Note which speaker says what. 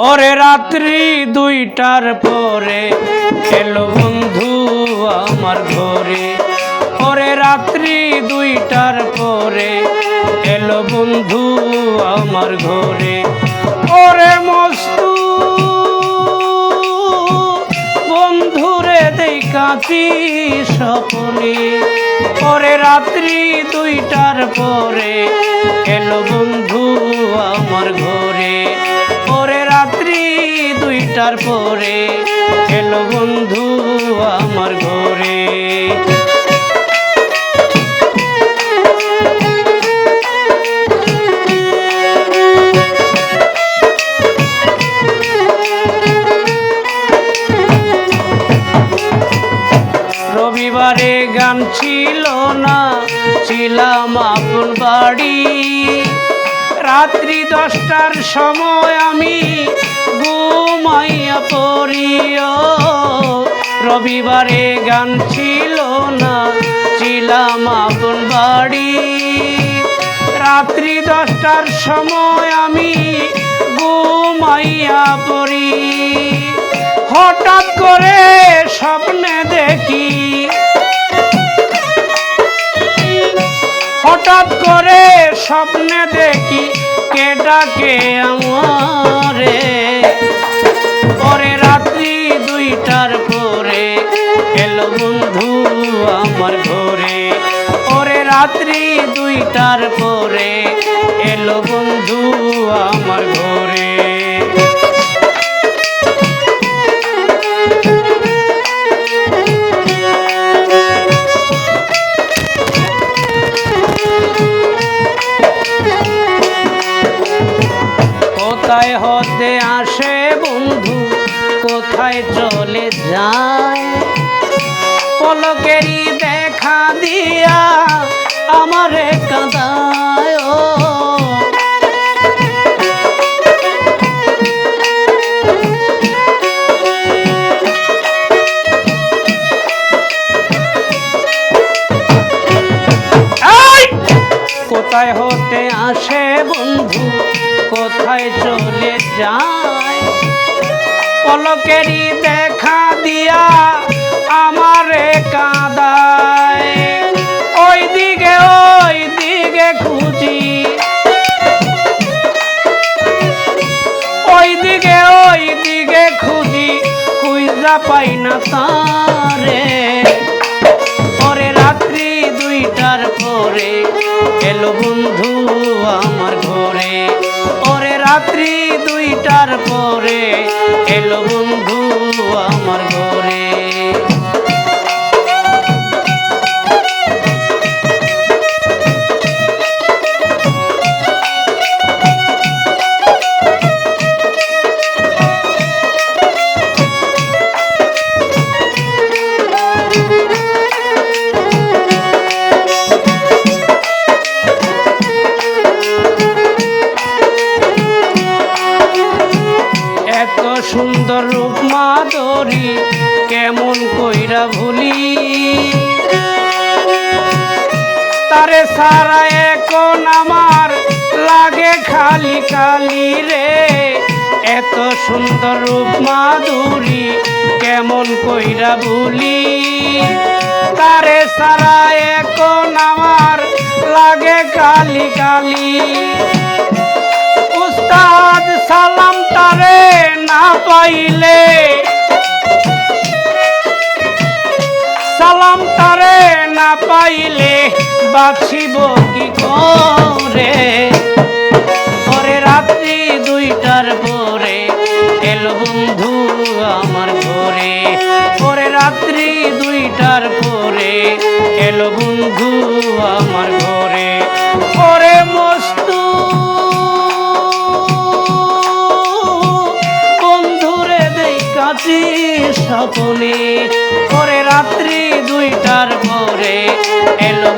Speaker 1: ওরে রাত্রি 2টার পরে এলো বন্ধু আমার ঘরে। ওরে রাত্রি 2টার পরে এলো বন্ধু আমার ঘরে। ওরে মস্তু বন্ধুরে দেখাছি স্বপ্নে। ওরে রাত্রি 2টার পরে এলো বন্ধু আমার ঘরে। ওরে রাত্রি 2টার পরে এলো বন্ধু আমার ঘরে। রবিবারে গান ছিল না, ছিলাম আপন বাড়ি। রাত্রি 10টার সময় আমি ঘুমাইয়া পড়ি। রবিবারে গান ছিল না, ছিলাম আপন বাড়ি। রাত্রি 10টার সময় আমি ঘুমাইয়া পড়ি। হঠাৎ করে স্বপ্নে দেখি, হঠাৎ করে স্বপ্নে দেখি কে ডাকে আমারে। ওরে রাত্রি 2টার পরে এলো বন্ধু আমার ঘরে। ওরে রাত্রি 2টার পরে এলো বন্ধু আমার ঘরে। কোথায় হতে আসে বন্ধু, কোথায় চলে যায়। পলকেরই দেখা দিয়া আমারে কাঁদায়। কোথায় হতে আসে বন্ধু, কোথায় চলে যায়। পলকেরই দেখা দিয়া আমারে কাঁদায়। ওই দিকে খুঁজি, ওই দিকে খুঁজি, খুঁজা পাই না তারে। ওরে রাত্রি 2টার পরে এলো বন্ধু আমার ঘরে। ওরে রাত্রি 2টার পরে এলো বন্ধু আমার ঘরে। সুন্দর রূপ মাধুরী কেমন কইরা ভুলি। তারে সারা এখন আমার লাগে খালি খালি রে। এত সুন্দর রূপ মাধুরী কেমন কইরা ভুলি। তারে সারা এখন আমার লাগে খালি খালি। উস্তাদ সালাম তারে না পাইলে, সালাম তারে না পাইলে বাঁচিব কি করে। ওরে রাত্রি 2টার পরে এলো বন্ধু আমার ঘরে। ওরে রাত্রি 2টার পরে এলো বন্ধু আমার ঘরে। ওরে মস্তু স্বপ্নে। ওরে রাত্রি 2টার পরে এলো